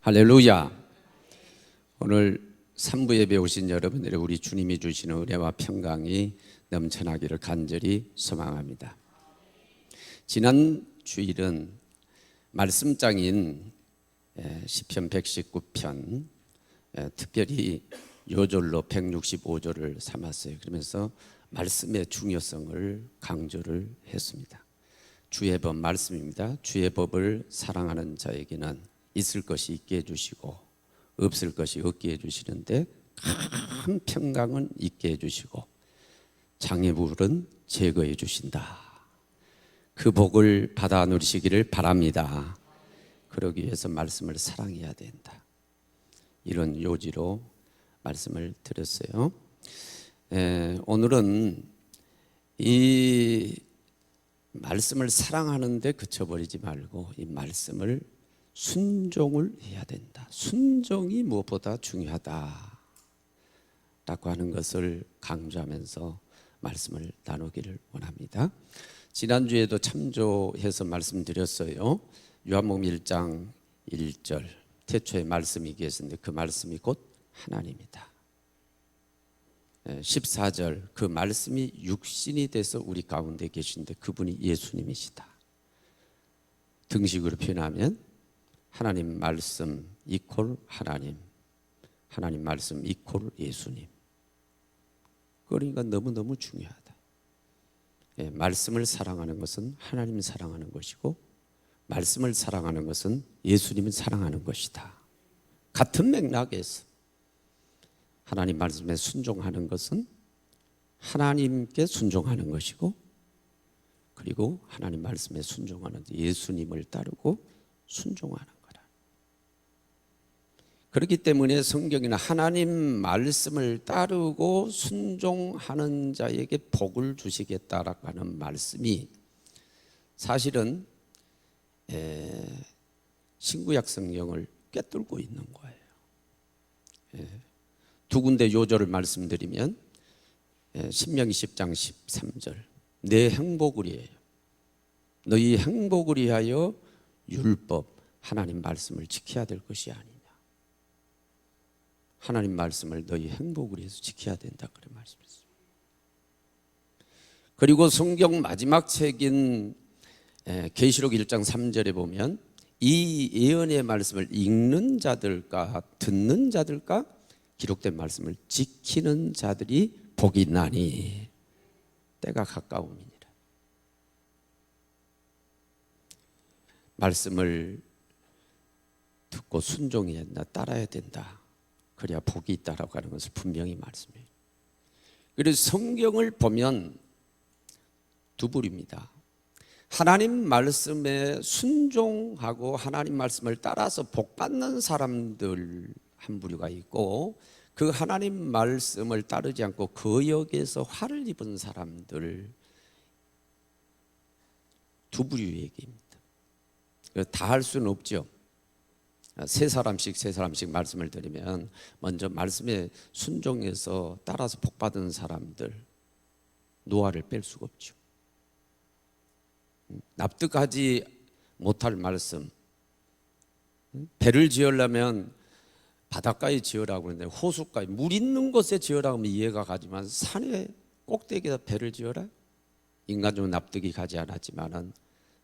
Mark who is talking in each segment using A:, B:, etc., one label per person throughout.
A: 할렐루야. 오늘 3부에 배우신 여러분들의 우리 주님이 주시는 은혜와 평강이 넘쳐나기를 간절히 소망합니다. 지난 주일은 말씀장인 시편 119편, 특별히 요절로 165절을 삼았어요. 그러면서 말씀의 중요성을 강조를 했습니다. 주의 법 말씀입니다. 주의 법을 사랑하는 자에게는 있을 것이 있게 해주시고 없을 것이 없게 해주시는데 큰 평강은 있게 해주시고 장애물은 제거해 주신다. 그 복을 받아 누리시기를 바랍니다. 그러기 위해서 말씀을 사랑해야 된다. 이런 요지로 말씀을 드렸어요. 오늘은 이 말씀을 사랑하는데 그쳐버리지 말고 이 말씀을 순종을 해야 된다. 순종이 무엇보다 중요하다 라고 하는 것을 강조하면서 말씀을 나누기를 원합니다. 지난주에도 참조해서 말씀드렸어요. 요한복음 1장 1절 태초에 말씀이 계셨는데 그 말씀이 곧 하나님이다. 14절 그 말씀이 육신이 돼서 우리 가운데 계신데 그분이 예수님이시다. 등식으로 표현하면 하나님 말씀 이퀄 하나님, 하나님 말씀 이퀄 예수님. 그러니까 너무너무 중요하다. 말씀을 사랑하는 것은 하나님을 사랑하는 것이고 말씀을 사랑하는 것은 예수님을 사랑하는 것이다. 같은 맥락에서 하나님 말씀에 순종하는 것은 하나님께 순종하는 것이고 그리고 하나님 말씀에 순종하는 예수님을 따르고 순종하는 거다. 그렇기 때문에 성경에는 하나님 말씀을 따르고 순종하는 자에게 복을 주시겠다라고 하는 말씀이 사실은 신구약 성경을 꿰뚫고 있는 거예요. 두 군데 요절을 말씀드리면 신명기 10장 13절 내 행복을 위하여 너희 행복을 위하여 율법 하나님 말씀을 지켜야 될 것이 아니냐. 하나님 말씀을 너희 행복을 위해서 지켜야 된다 그런 말씀이었어요. 그리고 성경 마지막 책인 계시록 1장 3절에 보면 이 예언의 말씀을 읽는 자들과 듣는 자들과 기록된 말씀을 지키는 자들이 복이 있나니 때가 가까움이니라. 말씀을 듣고 순종해야 된다, 따라야 된다. 그래야 복이 있다라고 하는 것을 분명히 말씀해요. 그래서 성경을 보면 두 부류입니다. 하나님 말씀에 순종하고 하나님 말씀을 따라서 복 받는 사람들 한 부류가 있고 그 하나님 말씀을 따르지 않고 거역에서 화를 입은 사람들 두 부류 얘기입니다. 다 할 수는 없죠. 세 사람씩 말씀을 드리면 먼저 말씀에 순종해서 따라서 복 받은 사람들 노화를 뺄 수가 없죠. 납득하지 못할 말씀 배를 지으려면 바닷가에 지으라고 그러는데 호숫가에 물 있는 곳에 지으라고 하면 이해가 가지만 산에 꼭대기에다 배를 지어라? 인간적으로 납득이 가지 않았지만은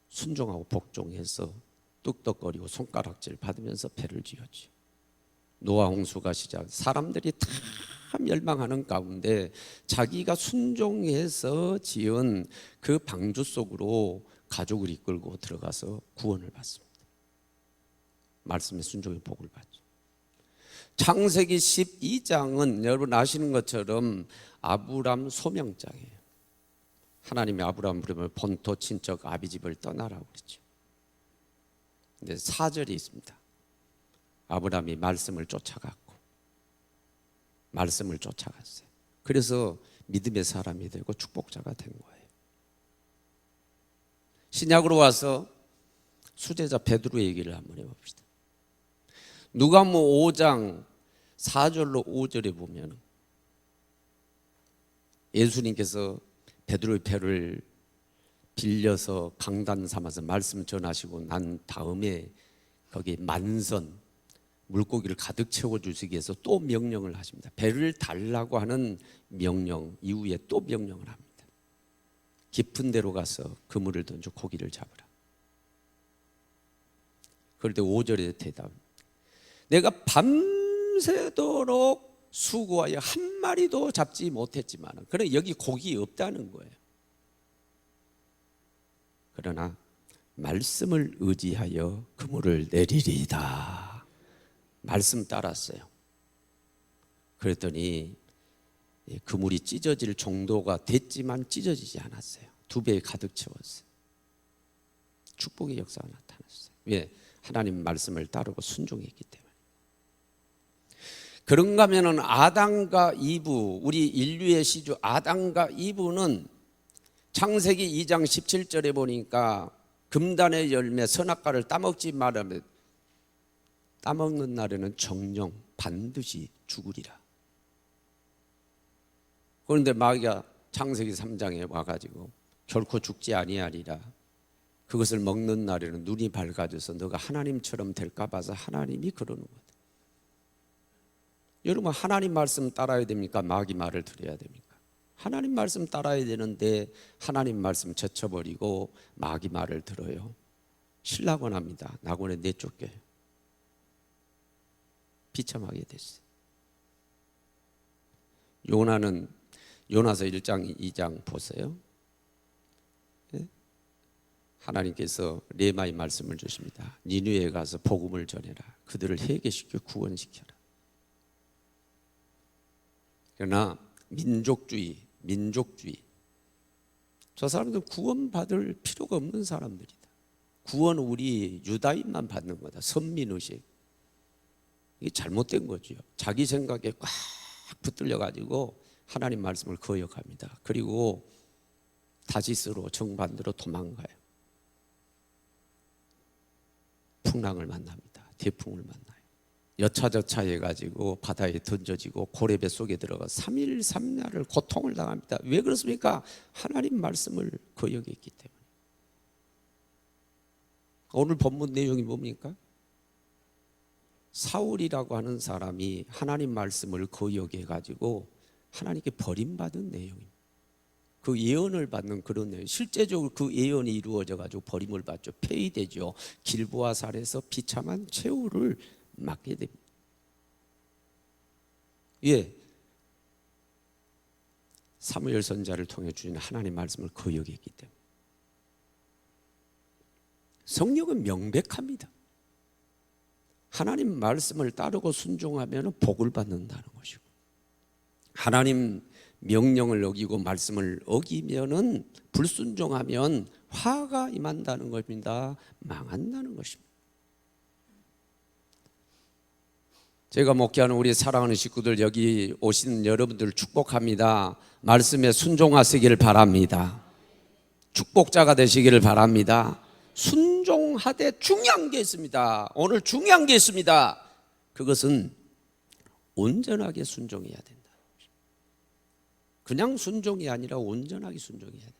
A: 순종하고 복종해서 뚝뚝거리고 손가락질 받으면서 배를 지었지. 노아 홍수가 시작. 사람들이 다 멸망하는 가운데 자기가 순종해서 지은 그 방주 속으로 가족을 이끌고 들어가서 구원을 받습니다. 말씀의 순종의 복을 받죠. 창세기 12장은 여러분 아시는 것처럼 아브람 소명장이에요. 하나님이 아브람 부르면 본토 친척 아비집을 떠나라고 그랬죠. 근데 4절이 있습니다. 아브라함이 말씀을 쫓아갔고 말씀을 쫓아갔어요. 그래서 믿음의 사람이 되고 축복자가 된 거예요. 신약으로 와서 수제자 베드로 얘기를 한번 해봅시다. 누가복음 5장 4절로 5절에 보면 예수님께서 베드로의 배를 빌려서 강단 삼아서 말씀 전하시고 난 다음에 거기 만선 물고기를 가득 채워주시기 위해서 또 명령을 하십니다. 배를 달라고 하는 명령 이후에 또 명령을 합니다. 깊은 데로 가서 그물을 던져 고기를 잡으라. 그럴 때 5절에 대답합니다. 내가 밤새도록 수고하여 한 마리도 잡지 못했지만, 그래 여기 고기 없다는 거예요. 그러나 말씀을 의지하여 그물을 내리리이다. 말씀 따랐어요. 그랬더니 그물이 찢어질 정도가 됐지만 찢어지지 않았어요. 2배 가득 채웠어요. 축복의 역사가 나타났어요. 왜? 하나님 말씀을 따르고 순종했기 때문에. 그런가 하면은 아담과 이브, 우리 인류의 시주 아담과 이브는 창세기 2장 17절에 보니까 금단의 열매 선악과를 따먹지 말라며, 따먹는 날에는 정령 반드시 죽으리라. 그런데 마귀가 창세기 3장에 와가지고 결코 죽지 아니하리라, 그것을 먹는 날에는 눈이 밝아져서 너가 하나님처럼 될까 봐서 하나님이 그러는 거다. 여러분, 하나님 말씀 따라야 됩니까? 마귀 말을 들어야 됩니까? 하나님 말씀 따라야 되는데 하나님 말씀 제쳐버리고 마귀 말을 들어요. 신라곤 합니다. 낙원에 내쫓겨요. 비참하게 됐어요. 요나는 요나서 1장 2장 보세요. 하나님께서 레마의 말씀을 주십니다. 니느웨에 가서 복음을 전해라. 그들을 회개시켜 구원시켜라. 그러나 민족주의, 저 사람들은 구원받을 필요가 없는 사람들이다. 구원은 우리 유다인만 받는 거다. 선민의식. 이게 잘못된 거죠. 자기 생각에 꽉 붙들려 가지고 하나님 말씀을 거역합니다. 그리고 다시스로 정반대로 도망가요. 풍랑을 만납니다. 태풍을 만나요. 여차저차 해가지고 바다에 던져지고 고래배 속에 들어가 3일 3야를 고통을 당합니다. 왜 그렇습니까? 하나님 말씀을 거역했기 때문에. 오늘 본문 내용이 뭡니까? 사울이라고 하는 사람이 하나님 말씀을 거역해가지고 하나님께 버림받은 내용입니다. 그 예언을 받는 그런 내용, 실제적으로 그 예언이 이루어져가지고 버림을 받죠. 폐위되죠. 길보아 산에서 비참한 최후를 맞게 됩니다. 예, 사무엘 선지자를 통해 주신 하나님 말씀을 거역했기 때문에. 성령은 명백합니다. 하나님 말씀을 따르고 순종하면 복을 받는다는 것이고, 하나님 명령을 어기고 말씀을 어기면은 불순종하면 화가 임한다는 것입니다. 망한다는 것입니다. 제가 목회하는 우리 사랑하는 식구들, 여기 오신 여러분들 축복합니다. 말씀에 순종하시기를 바랍니다. 축복자가 되시기를 바랍니다. 순종하되 중요한 게 있습니다. 오늘 중요한 게 있습니다. 그것은 온전하게 순종해야 된다. 그냥 순종이 아니라 온전하게 순종해야 된다.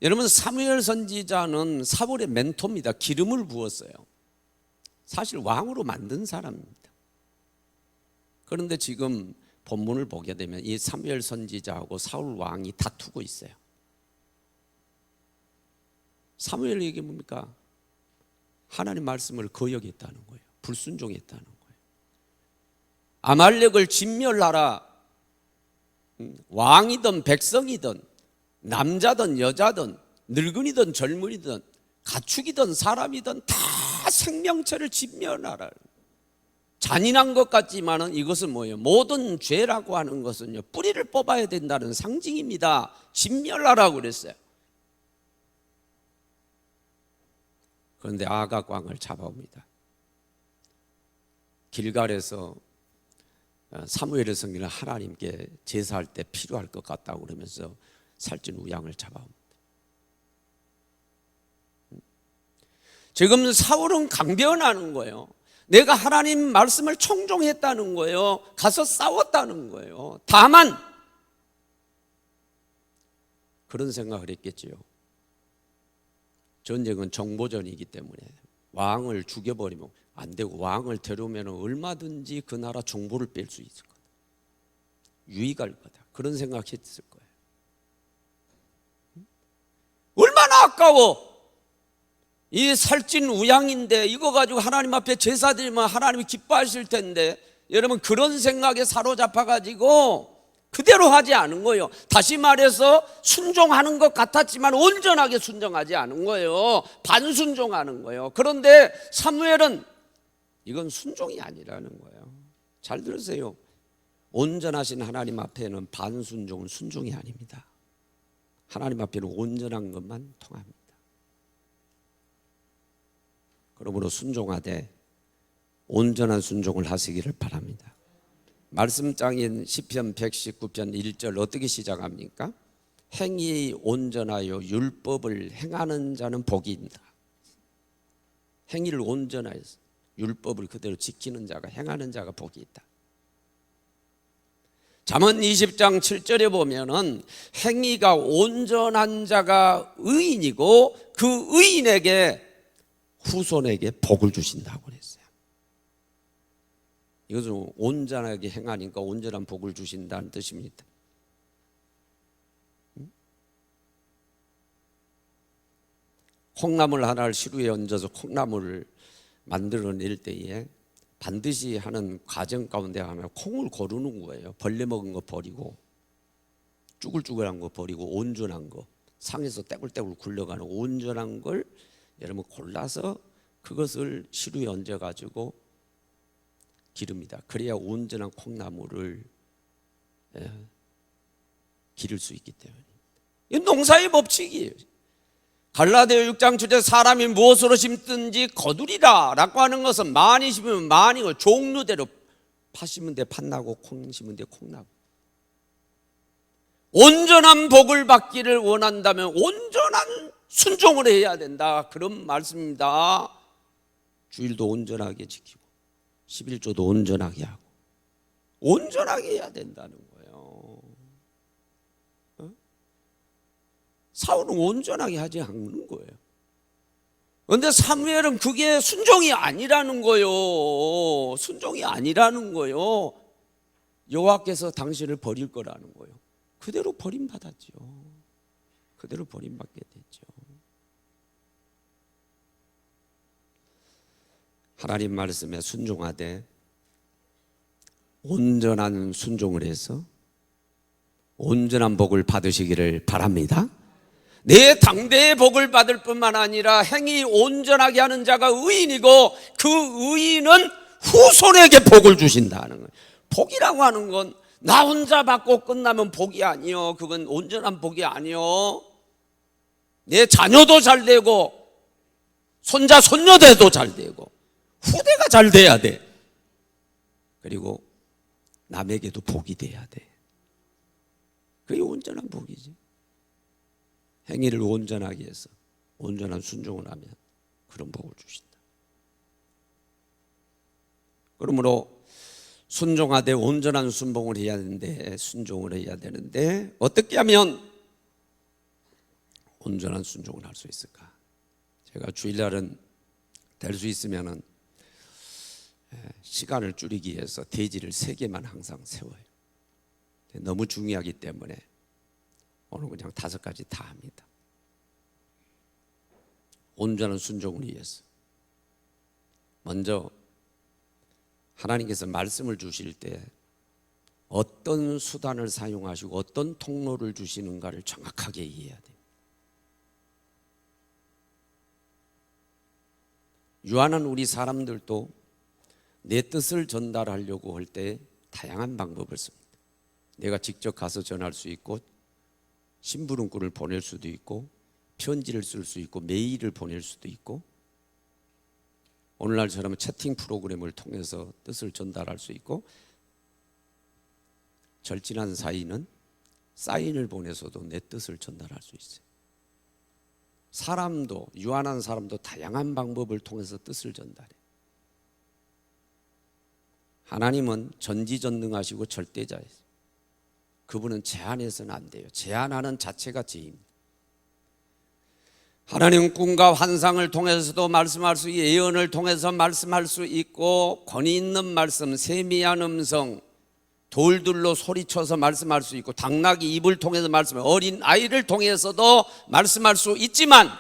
A: 여러분, 사무엘 선지자는 사울의 멘토입니다. 기름을 부었어요. 사실 왕으로 만든 사람입니다. 그런데 지금 본문을 보게 되면 이 사무엘 선지자하고 사울 왕이 다투고 있어요. 사무엘 얘기 뭡니까? 하나님 말씀을 거역했다는 거예요. 불순종했다는 거예요. 아말렉을 진멸하라. 왕이든 백성이든 남자든 여자든 늙은이든 젊은이든 가축이든 사람이든 다 생명체를 진멸하라. 잔인한 것 같지만은 이것은 뭐예요? 모든 죄라고 하는 것은요, 뿌리를 뽑아야 된다는 상징입니다. 진멸하라고 그랬어요. 그런데 아각 왕을 잡아옵니다. 길갈에서 사무엘의 성기를 하나님께 제사할 때 필요할 것 같다고 그러면서 살찐 우양을 잡아옵니다. 지금 사울은 강변하는 거예요. 내가 하나님 말씀을 청종했다는 거예요. 가서 싸웠다는 거예요. 다만 그런 생각을 했겠지요. 전쟁은 정보전이기 때문에 왕을 죽여버리면 안 되고, 왕을 데려오면 얼마든지 그 나라 정보를 뺄 수 있을 거다. 유익할 거다. 그런 생각했을 거예요. 얼마나 아까워. 이 살찐 우양인데 이거 가지고 하나님 앞에 제사 드리면 하나님이 기뻐하실 텐데, 여러분 그런 생각에 사로잡아 가지고 그대로 하지 않은 거예요. 다시 말해서 순종하는 것 같았지만 온전하게 순종하지 않은 거예요. 반순종하는 거예요. 그런데 사무엘은 이건 순종이 아니라는 거예요. 잘 들으세요. 온전하신 하나님 앞에는 반순종은 순종이 아닙니다. 하나님 앞에는 온전한 것만 통합니다. 그러므로 순종하되 온전한 순종을 하시기를 바랍니다. 말씀장인 시편 119편 1절 어떻게 시작합니까? 행위 온전하여 율법을 행하는 자는 복이 있다. 행위를 온전하여서 율법을 그대로 지키는 자가, 행하는 자가 복이 있다. 잠언 20장 7절에 보면은 행위가 온전한 자가 의인이고 그 의인에게 후손에게 복을 주신다고 그랬어요. 이것은 온전하게 행하니까 온전한 복을 주신다는 뜻입니다. 콩나물 하나를 시루에 얹어서 콩나물을 만들어낼 때에 반드시 하는 과정 가운데 하면 콩을 고르는 거예요. 벌레 먹은 거 버리고, 쭈글쭈글한 거 버리고, 온전한 거, 상에서 떼굴떼굴 굴러가는 온전한 걸 여러분 골라서 그것을 시루에 얹어가지고 기릅니다. 그래야 온전한 콩나물을 기를 수 있기 때문에. 이건 농사의 법칙이에요. 갈라디아 6장 7절 사람이 무엇으로 심든지 거두리라 라고 하는 것은 많이 심으면 많이 종류대로 팥 심은 데 팥 나고 콩 심은 데 콩 나고. 온전한 복을 받기를 원한다면 온전한 순종을 해야 된다, 그런 말씀입니다. 주일도 온전하게 지키고 11조도 온전하게 하고 온전하게 해야 된다는 거예요. 사울은 온전하게 하지 않는 거예요. 그런데 사무엘은 그게 순종이 아니라는 거예요. 순종이 아니라는 거예요. 여호와께서 당신을 버릴 거라는 거예요. 그대로 버림받았죠. 그대로 버림받게 됐죠. 하나님 말씀에 순종하되 온전한 순종을 해서 온전한 복을 받으시기를 바랍니다. 내 당대의 복을 받을 뿐만 아니라 행위 온전하게 하는 자가 의인이고 그 의인은 후손에게 복을 주신다는 거예요. 복이라고 하는 건 나 혼자 받고 끝나면 복이 아니요. 그건 온전한 복이 아니요. 내 자녀도 잘 되고 손자 손녀대도 잘 되고 후대가 잘 돼야 돼. 그리고 남에게도 복이 돼야 돼. 그게 온전한 복이지. 행위를 온전하게 해서 온전한 순종을 하면 그런 복을 주신다. 그러므로 순종하되 온전한 순종을 해야 되는데 어떻게 하면 온전한 순종을 할 수 있을까? 제가 주일날은 될 수 있으면은 시간을 줄이기 위해서 대지를 3개만 항상 세워요. 너무 중요하기 때문에 오늘 그냥 5가지 다 합니다. 온전한 순종을 위해서 먼저 하나님께서 말씀을 주실 때 어떤 수단을 사용하시고 어떤 통로를 주시는가를 정확하게 이해해야 돼요. 유한한 우리 사람들도 내 뜻을 전달하려고 할 때 다양한 방법을 씁니다. 내가 직접 가서 전할 수 있고 심부름꾼을 보낼 수도 있고 편지를 쓸 수 있고 메일을 보낼 수도 있고 오늘날처럼 채팅 프로그램을 통해서 뜻을 전달할 수 있고 절친한 사이는 사인을 보내서도 내 뜻을 전달할 수 있어요. 사람도 유한한 사람도 다양한 방법을 통해서 뜻을 전달해. 하나님은 전지전능하시고 절대자예요. 그분은 제한해서는 안 돼요. 제한하는 자체가 죄입니다. 하나님 꿈과 환상을 통해서도 말씀할 수 있고 예언을 통해서 말씀할 수 있고 권위 있는 말씀, 세미한 음성, 돌들로 소리쳐서 말씀할 수 있고 당나귀 입을 통해서 말씀할 어린 아이를 통해서도 말씀할 수 있지만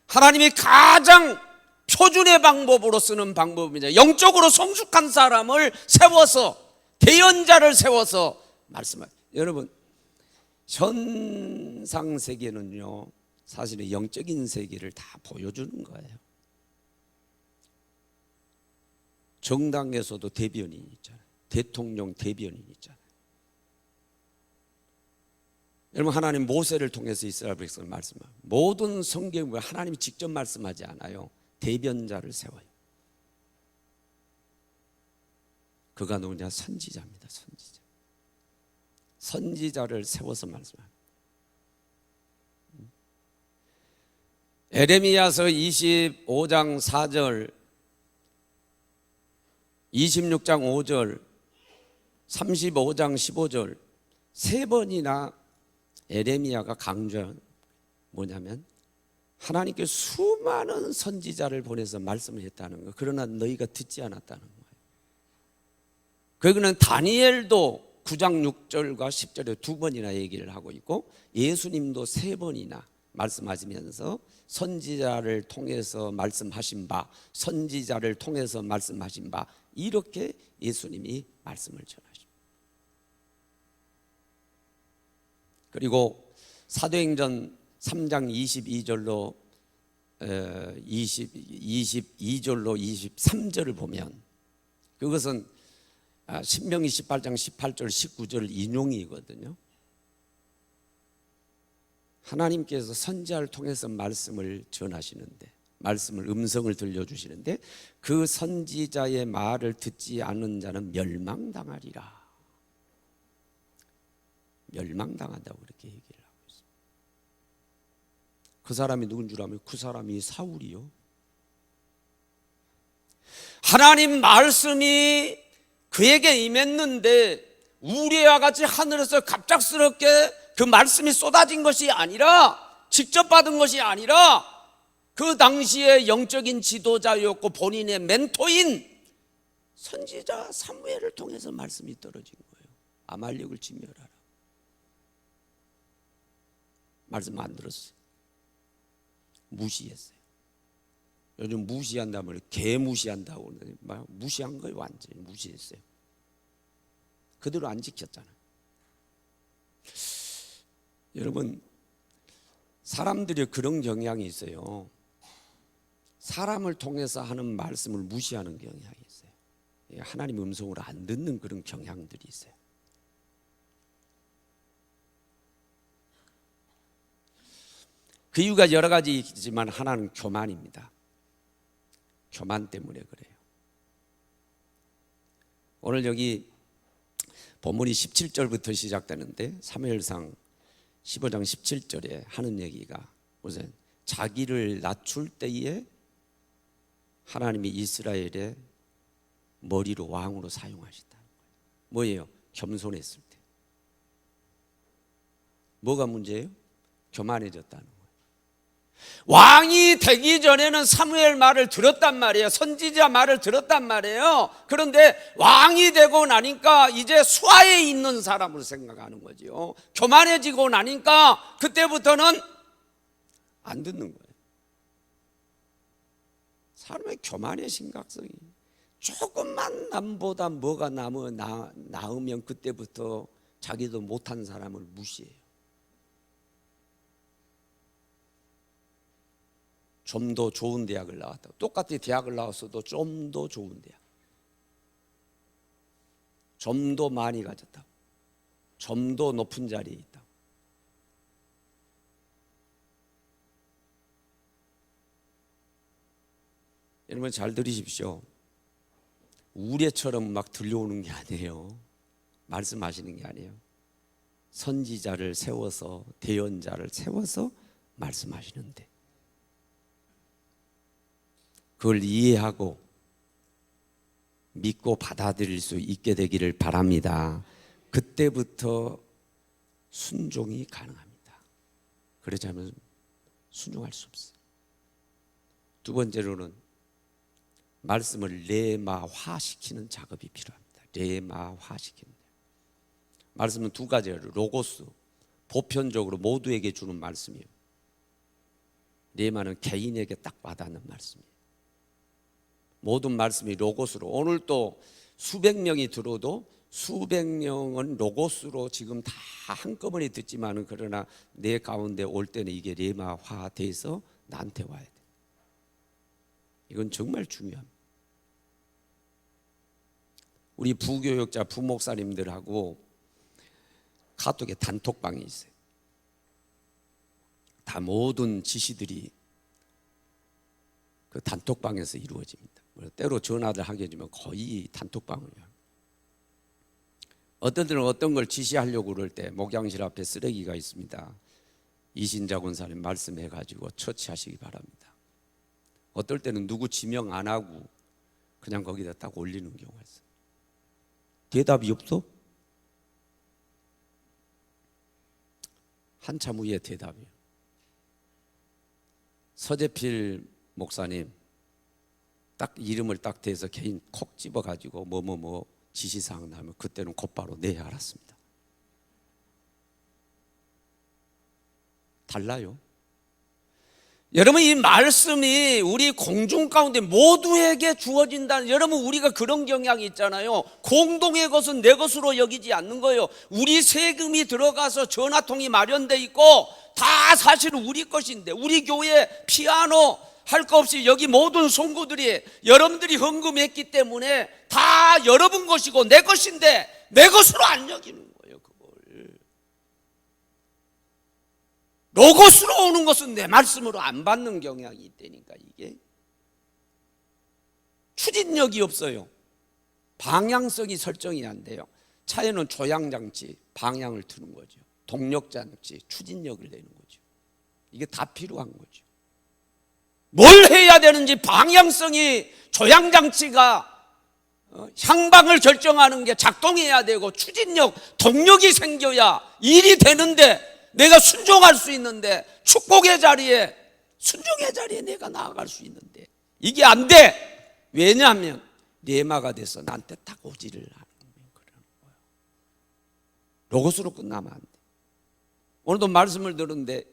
A: 하나님이 가장 표준의 방법으로 쓰는 방법입니다. 영적으로 성숙한 사람을 세워서 대언자를 세워서 말씀할. 여러분 현상세계는요 사실은 영적인 세계를 다 보여주는 거예요. 정당에서도 대변인이 있잖아요. 대통령 대변인이 있잖아요. 여러분 하나님 모세를 통해서 이스라엘 백성을 말씀합니다. 모든 성경을 하나님이 직접 말씀하지 않아요. 대변자를 세워요. 그가 누구냐? 선지자입니다. 선지자. 선지자를 세워서 말씀합니다. 에레미야서 25장 4절, 26장 5절, 35장 15절 세 번이나 에레미야가 강조한 뭐냐면 하나님께 수많은 선지자를 보내서 말씀을 했다는 거예요. 그러나 너희가 듣지 않았다는 거예요. 그리고는 다니엘도 9장 6절과 10절에 두 번이나 얘기를 하고 있고 예수님도 세 번이나 말씀하시면서 선지자를 통해서 말씀하신 바, 선지자를 통해서 말씀하신 바 이렇게 예수님이 말씀을 전하십니다. 그리고 사도행전 3장 22절로 22절로 23절을 보면 그것은 신명기 18장 18절 19절 인용이거든요. 하나님께서 선지자를 통해서 말씀을 전하시는데 말씀을 음성을 들려주시는데 그 선지자의 말을 듣지 않는 자는 멸망당하리라. 멸망당한다고 그렇게 얘기를 하고 있습니다. 그 사람이 누군 줄 아면 그 사람이 사울이요. 하나님 말씀이 그에게 임했는데 우리와 같이 하늘에서 갑작스럽게 그 말씀이 쏟아진 것이 아니라 직접 받은 것이 아니라 그 당시에 영적인 지도자였고 본인의 멘토인 선지자 사무엘을 통해서 말씀이 떨어진 거예요. 아말렉을 진멸하라. 말씀 안 들었어요. 무시했어요. 요즘 무시한다면 개무시한다고 무시한 거예요. 완전히 무시했어요. 그대로 안 지켰잖아요. 여러분 사람들이 그런 경향이 있어요. 사람을 통해서 하는 말씀을 무시하는 경향이 있어요. 하나님 음성으로 안 듣는 그런 경향들이 있어요. 그 이유가 여러 가지 있지만 하나는 교만입니다. 교만 때문에 그래요. 오늘 여기 본문이 17절부터 시작되는데 사무엘상 15장 17절에 하는 얘기가 우선 자기를 낮출 때에 하나님이 이스라엘의 머리로 왕으로 사용하셨다는 거예요. 뭐예요? 겸손했을 때. 뭐가 문제예요? 교만해졌다는 거예요. 왕이 되기 전에는 사무엘 말을 들었단 말이에요. 선지자 말을 들었단 말이에요. 그런데 왕이 되고 나니까 이제 수하에 있는 사람으로 생각하는 거죠. 교만해지고 나니까 그때부터는 안 듣는 거예요. 사람의 교만의 심각성이 조금만 남보다 뭐가 나으면 그때부터 자기도 못한 사람을 무시해요. 좀 더 좋은 대학을 나왔다고. 똑같이 대학을 나왔어도 좀 더 좋은 대학, 좀 더 많이 가졌다고, 좀 더 높은 자리에 있다고. 여러분 잘 들으십시오. 우레처럼 막 들려오는 게 아니에요. 말씀하시는 게 아니에요. 선지자를 세워서 대언자를 세워서 말씀하시는데 그걸 이해하고 믿고 받아들일 수 있게 되기를 바랍니다. 그때부터 순종이 가능합니다. 그러자면 순종할 수 없어요. 두 번째로는 말씀을 레마화시키는 작업이 필요합니다. 레마화시키는. 말씀은 두 가지예요. 로고스, 보편적으로 모두에게 주는 말씀이에요. 레마는 개인에게 딱 와닿는 말씀이에요. 모든 말씀이 로고스로, 오늘 또 수백 명이 들어도 수백 명은 로고스로 지금 다 한꺼번에 듣지만은, 그러나 내 가운데 올 때는 이게 레마화돼서 나한테 와야 돼. 이건 정말 중요합니다. 우리 부교역자 부목사님들하고 카톡에 단톡방이 있어요. 다 모든 지시들이 그 단톡방에서 이루어집니다. 때로 전화를 하게 되면 거의 단톡방이에요. 어떤 때는 어떤 걸 지시하려고 그럴 때 목양실 앞에 쓰레기가 있습니다. 이신자 권사님 말씀해가지고 처치하시기 바랍니다. 어떨 때는 누구 지명 안 하고 그냥 거기다 딱 올리는 경우가 있어요. 대답이 없어? 한참 후에 대답이에요. 서재필 목사님 딱 이름을 딱 대서 개인 콕 집어가지고 뭐뭐뭐 지시사항 나면 그때는 곧바로 네 알았습니다. 달라요. 여러분, 이 말씀이 우리 공중 가운데 모두에게 주어진다는, 여러분 우리가 그런 경향이 있잖아요. 공동의 것은 내 것으로 여기지 않는 거예요. 우리 세금이 들어가서 전화통이 마련돼 있고 다 사실은 우리 것인데, 우리 교회 피아노 할 거 없이 여기 모든 성도들이 여러분들이 헌금했기 때문에 다 여러분 것이고 내 것인데 내 것으로 안 여기는 거예요. 그걸 로고스로 오는 것은 내 말씀으로 안 받는 경향이 있다니까. 이게 추진력이 없어요. 방향성이 설정이 안 돼요. 차에는 조향장치, 방향을 트는 거죠. 동력장치, 추진력을 내는 거죠. 이게 다 필요한 거죠. 뭘 해야 되는지 방향성이, 조향장치가 향방을 결정하는 게 작동해야 되고, 추진력, 동력이 생겨야 일이 되는데, 내가 순종할 수 있는데, 축복의 자리에, 순종의 자리에 내가 나아갈 수 있는데 이게 안 돼. 왜냐하면 레마가 돼서 나한테 딱 오지를 않는 거예요. 로고스로 끝나면 안 돼. 오늘도 말씀을 들었는데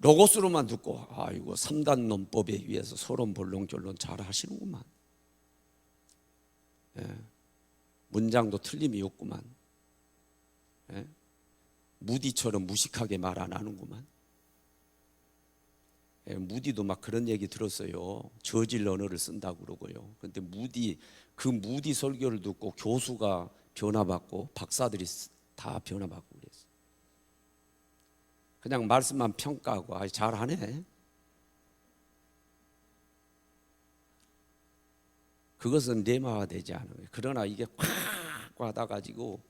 A: 로고스로만 듣고 아이고 3단 논법에 의해서 서론 본론 결론 잘 하시는구만. 예. 문장도 틀림이 없구만. 예. 무디처럼 무식하게 말 안 하는구만. 예. 무디도 막 그런 얘기 들었어요. 저질 언어를 쓴다고 그러고요. 그런데 그 무디 설교를 듣고 교수가 변화받고 박사들이 다 변화받고 그랬어요. 그냥 말씀만 평가하고 잘하네. 그것은 레마가 되지 않아요. 그러나 이게 꽉 받아가지고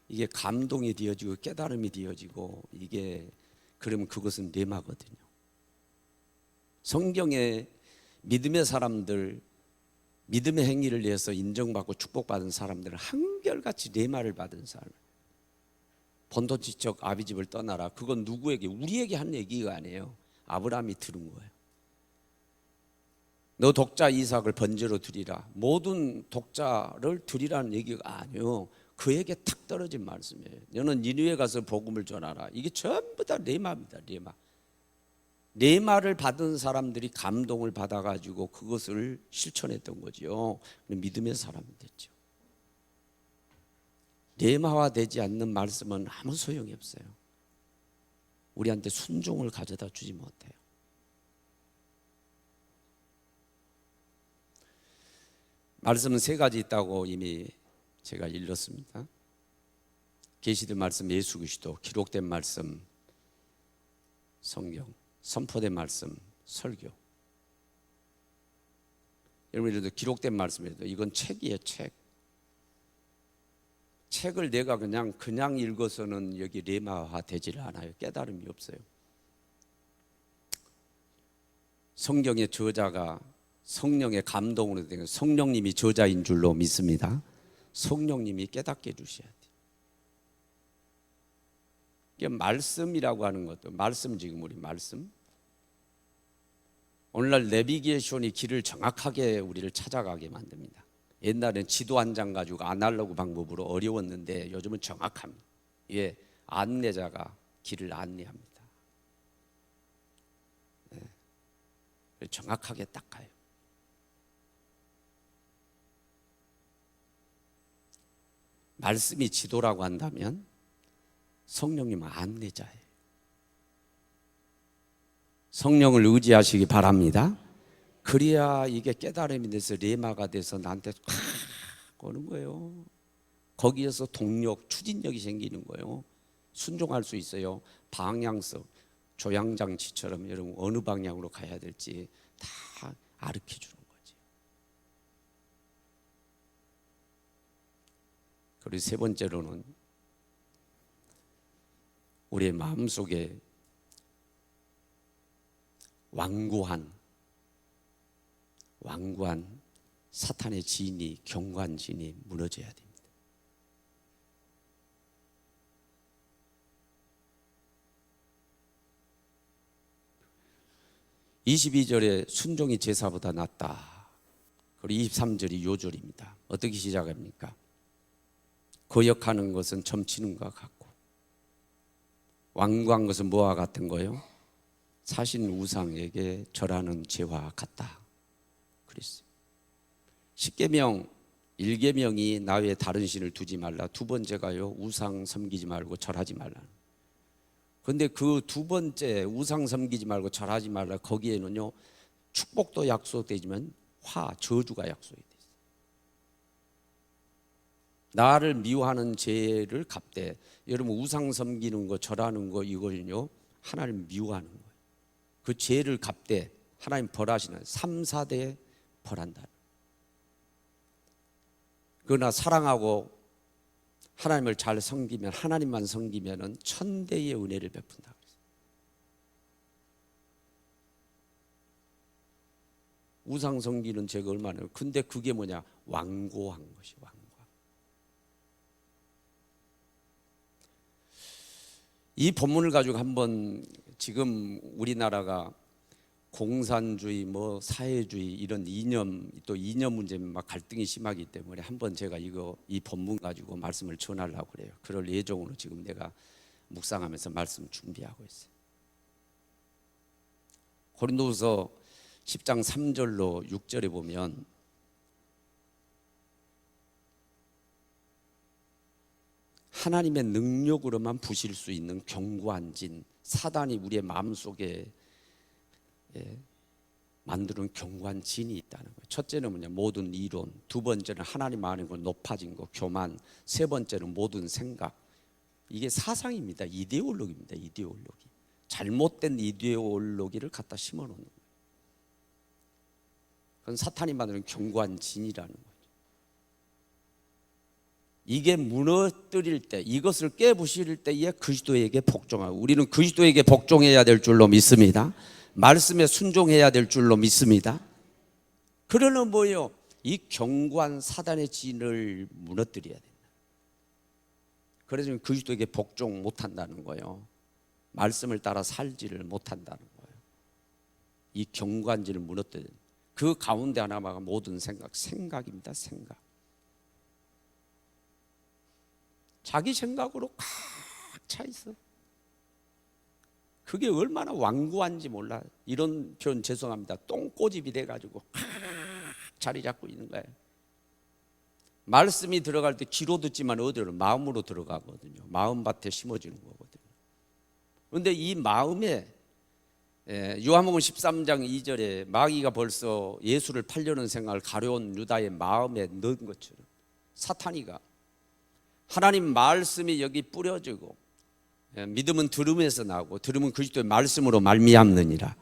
A: 이게 감동이 되어지고 깨달음이 되어지고 이게 그러면 그것은 레마거든요. 성경에 믿음의 사람들, 믿음의 행위를 위해서 인정받고 축복받은 사람들은 한결같이 레마를 받은 사람. 본토지척 아비집을 떠나라. 그건 누구에게? 우리에게 한 얘기가 아니에요. 아브라함이 들은 거예요. 너 독자 이삭을 번제로 드리라. 모든 독자를 드리라는 얘기가 아니에요. 그에게 탁 떨어진 말씀이에요. 너는 니느웨 가서 복음을 전하라. 이게 전부 다 레마입니다. 레마. 레마를 받은 사람들이 감동을 받아가지고 그것을 실천했던 거죠. 믿음의 사람이 됐죠. 레마화되지 않는 말씀은 아무 소용이 없어요. 우리한테 순종을 가져다 주지 못해요. 말씀은 세 가지 있다고 이미 제가 읽었습니다. 계시된 말씀 예수 그리스도, 기록된 말씀 성경, 선포된 말씀 설교. 여러분, 예를 들어 기록된 말씀이라도 이건 책이에요. 책을 내가 그냥 읽어서는 여기 레마화 되질 않아요. 깨달음이 없어요. 성경의 저자가 성령의 감동으로 된 성령님이 저자인 줄로 믿습니다. 성령님이 깨닫게 해주셔야 돼요. 이게 말씀이라고 하는 것도, 말씀 지금 우리 말씀 오늘날 내비게이션이 길을 정확하게 우리를 찾아가게 만듭니다. 옛날엔 지도 한 장 가지고 아날로그 방법으로 어려웠는데 요즘은 정확합니다. 예, 안내자가 길을 안내합니다. 네, 정확하게 딱 가요. 말씀이 지도라고 한다면 성령님은 안내자예요. 성령을 의지하시기 바랍니다. 그래야 이게 깨달음이 돼서 레마가 돼서 나한테 확 오는 거예요. 거기에서 동력, 추진력이 생기는 거예요. 순종할 수 있어요. 방향성, 조향장치처럼 여러분 어느 방향으로 가야 될지 다 가르쳐 주는 거지. 그리고 세 번째로는 우리의 마음속에 완고한 사탄의 진이, 견고한 진이 무너져야 됩니다. (22절에) 순종이 제사보다 낫다. 그리고 23절이 요절입니다. 어떻게 시작합니까? 거역하는 것은 점치는 것과 같고 완고한 것은 뭐와 같은 거예요? 사신 우상에게 절하는 죄와 같다. 그랬어요. 10계명 1계명이 나 외에 다른 신을 두지 말라. 두 번째가요, 우상 섬기지 말고 절하지 말라. 그런데 그 두 번째 우상 섬기지 말고 절하지 말라, 거기에는요 축복도 약속되지만 저주가 약속이 돼 있어요. 나를 미워하는 죄를 갚되, 여러분 우상 섬기는 거, 절하는 거, 이걸요 하나님 미워하는 거예요. 그 죄를 갚되 하나님 벌하시는 3, 4대에 벌한다. 그러나 사랑하고 하나님을 잘 섬기면, 하나님만 섬기면은 1000대의 은혜를 베푼다. 우상 섬기는 죄가 얼마나, 근데 그게 뭐냐? 완고한 것이 완고. 이 본문을 가지고 한번, 지금 우리나라가 공산주의, 사회주의 이런 이념, 또 이념 문제 막 갈등이 심하기 때문에 한번 제가 이 본문 가지고 말씀을 전하려고 그래요. 그럴 예정으로 지금 내가 묵상하면서 말씀 준비하고 있어요. 고린도후서 10장 3절로 6절에 보면 하나님의 능력으로만 부실 수 있는 견고한 진, 사단이 우리의 마음속에 만드는 견고한 진이 있다는 거예요. 첫째는 뭐냐? 모든 이론. 두 번째는 하나님 안에 높아진 거, 교만. 세 번째는 모든 생각. 이게 사상입니다. 이데올로기입니다. 이데올로기. 잘못된 이데올로기를 갖다 심어놓는 거예요. 그건 사탄이 만드는 견고한 진이라는 거예요. 이게 무너뜨릴 때, 이것을 깨부실 때에 그리스도에게 복종하고, 우리는 그리스도에게 복종해야 될 줄로 믿습니다. 말씀에 순종해야 될 줄로 믿습니다. 그러는 뭐예요? 이 견고한 사단의 진을 무너뜨려야 된다. 그래서 그리스도에게 복종 못한다는 거예요. 말씀을 따라 살지를 못한다는 거예요. 이 견고한 진을 무너뜨려. 그 가운데 하나가 모든 생각입니다. 생각. 자기 생각으로 꽉 차 있어. 그게 얼마나 완고한지 몰라. 이런 표현 죄송합니다. 똥꼬집이 돼가지고 자리 잡고 있는 거예요. 말씀이 들어갈 때 귀로 듣지만 어디로? 마음으로 들어가거든요. 마음밭에 심어지는 거거든요. 그런데 이 마음에, 요한복음 13장 2절에 마귀가 벌써 예수를 팔려는 생각을 가려운 유다의 마음에 넣은 것처럼 사탄이가 하나님 말씀이 여기 뿌려지고, 믿음은 들음에서 나고 들음은 그리스도의 말씀으로 말미암느니라.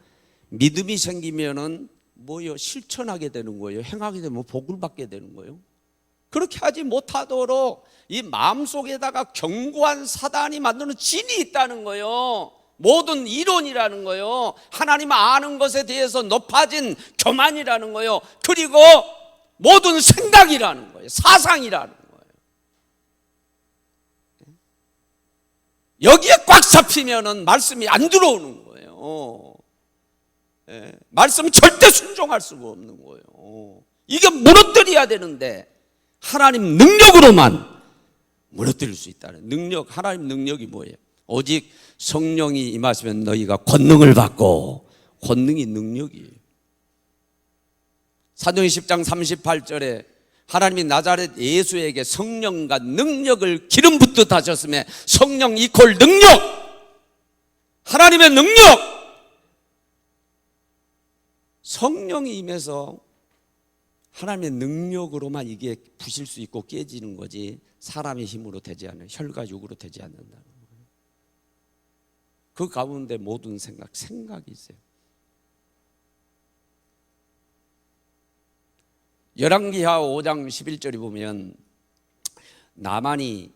A: 믿음이 생기면은 실천하게 되는 거예요. 행하게 되면 복을 받게 되는 거예요. 그렇게 하지 못하도록 이 마음속에다가 견고한 사단이 만드는 진이 있다는 거예요. 모든 이론이라는 거예요. 하나님 아는 것에 대해서 높아진 교만이라는 거예요. 그리고 모든 생각이라는 거예요. 사상이라는 거예요. 여기에 꽉 잡히면은 말씀이 안 들어오는 거예요. 말씀 절대 순종할 수가 없는 거예요. 이게 무너뜨려야 되는데 하나님 능력으로만 무너뜨릴 수 있다는 능력. 하나님 능력이 뭐예요? 오직 성령이 임하시면 너희가 권능을 받고, 권능이 능력이에요. 사도행 10장 38절에 하나님이 나자렛 예수에게 성령과 능력을 기름 붓듯 하셨으며, 성령 이퀄 능력, 하나님의 능력. 성령이 임해서 하나님의 능력으로만 이게 부실 수 있고 깨지는 거지, 사람의 힘으로 되지 않아요. 혈과 육으로 되지 않는다는 거예요. 그 가운데 모든 생각이 있어요. 열왕기하 5장 11절에 보면 나만이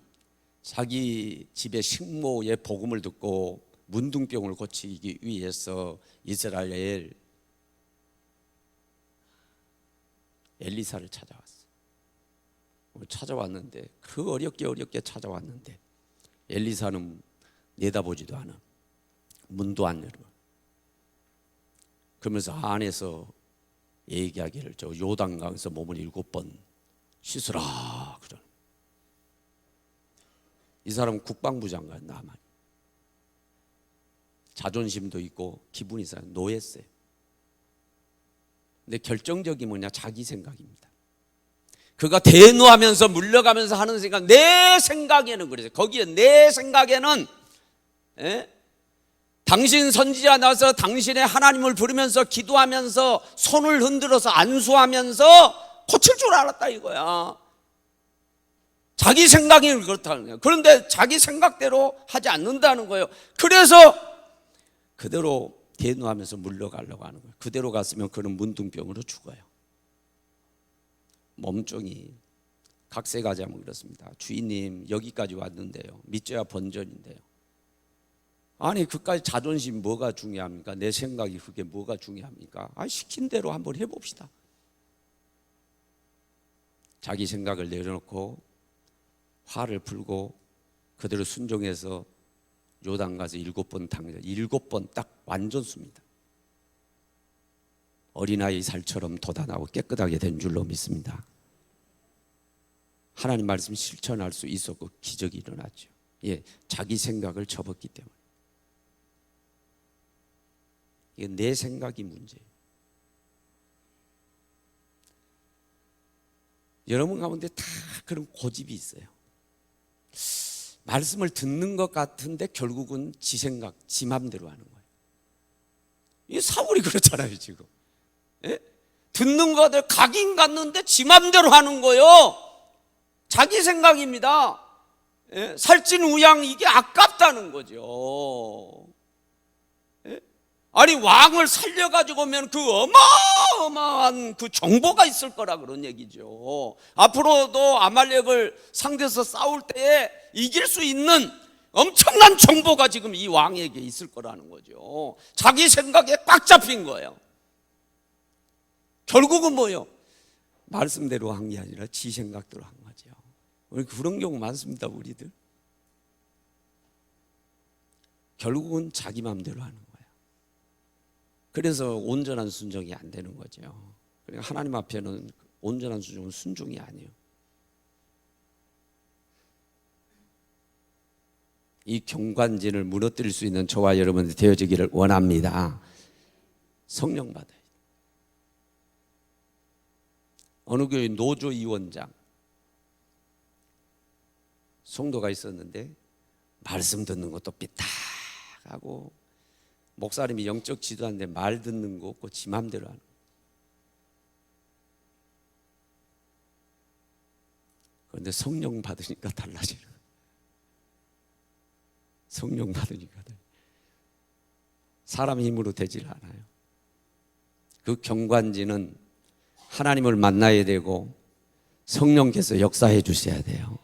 A: 자기 집의 식모의 복음을 듣고 문둥병을 고치기 위해서 이스라엘 엘리사를 찾아왔는데 그 어렵게 찾아왔는데 엘리사는 내다보지도 않아. 문도 안 열어. 그러면서 안에서 얘기하기를 저 요단강에서 몸을 7번 씻으라 그러. 이 사람은 국방부 장관 나만. 자존심도 있고 기분이 있어요. 노예세. 근데 결정적인 뭐냐? 자기 생각입니다. 그가 대노하면서 물러가면서 하는 생각, 내 생각에는 그래서 거기에 내 생각에는 당신 선지자 나서 당신의 하나님을 부르면서 기도하면서 손을 흔들어서 안수하면서 고칠 줄 알았다 이거야. 자기 생각이 그렇다는 거예요. 그런데 자기 생각대로 하지 않는다는 거예요. 그래서 그대로 대노하면서 물러가려고 하는 거예요. 그대로 갔으면 그는 문둥병으로 죽어요. 몸종이 각색하자면 그렇습니다. 주인님 여기까지 왔는데요, 믿져야 본전인데요. 아니 그까지 자존심 뭐가 중요합니까? 내 생각이 그게 뭐가 중요합니까? 시킨 대로 한번 해봅시다. 자기 생각을 내려놓고 화를 풀고 그대로 순종해서 요단 가서 7번 당겨. 7번 딱 완전 습니다. 어린아이 살처럼 돋아나고 깨끗하게 된 줄로 믿습니다. 하나님 말씀 실천할 수 있었고 기적이 일어났죠. 자기 생각을 접었기 때문에. 이게 내 생각이 문제예요. 여러분 가운데 다 그런 고집이 있어요. 말씀을 듣는 것 같은데 결국은 지 생각, 지 맘대로 하는 거예요. 이 사울이 그렇잖아요 지금. 듣는 것들 각인 같는데 지 맘대로 하는 거예요. 자기 생각입니다. 살찐 우양 이게 아깝다는 거죠. 아니 왕을 살려가지고 오면 그 어마어마한 그 정보가 있을 거라 그런 얘기죠. 앞으로도 아말렉을 상대해서 싸울 때에 이길 수 있는 엄청난 정보가 지금 이 왕에게 있을 거라는 거죠. 자기 생각에 꽉 잡힌 거예요. 결국은 뭐예요? 말씀대로 한 게 아니라 지 생각대로 한 거죠. 그런 경우 많습니다 우리들. 결국은 자기 마음대로 하는 거예요. 그래서 온전한 순종이 안 되는 거죠. 그러니까 하나님 앞에는 온전한 순종은 순종이 아니에요. 이 경관진을 무너뜨릴 수 있는 저와 여러분이 되어지기를 원합니다. 성령 받아야 돼요. 어느 교회 노조위원장 성도가 있었는데 말씀 듣는 것도 삐딱하고 목사님이 영적 지도하는데 말 듣는 거 없고 지 맘대로 하는 거예요. 그런데 성령 받으니까 달라지는 거예요. 성령 받으니까 사람 힘으로 되질 않아요. 그 경관지는 하나님을 만나야 되고 성령께서 역사해 주셔야 돼요.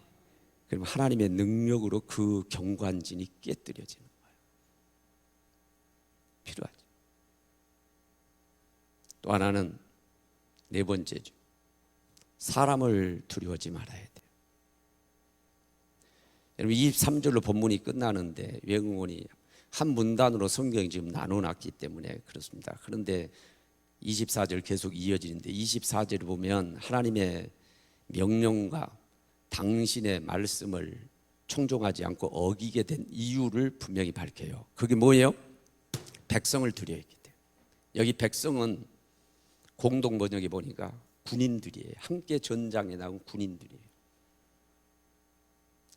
A: 그럼 하나님의 능력으로 그 경관진이 깨뜨려지는 거예요. 필요하죠. 또 하나는 네 번째죠. 사람을 두려워하지 말아야 돼요. 여러분 23절로 본문이 끝나는데 외국어니 한 문단으로 성경이 지금 나눠놨기 때문에 그렇습니다. 그런데 24절 계속 이어지는데 24절을 보면 하나님의 명령과 당신의 말씀을 청종하지 않고 어기게 된 이유를 분명히 밝혀요. 그게 뭐예요? 백성을 두려워했기 때문에. 여기 백성은 공동 번역에 보니까 군인들이에요. 함께 전장에 나온 군인들이에요.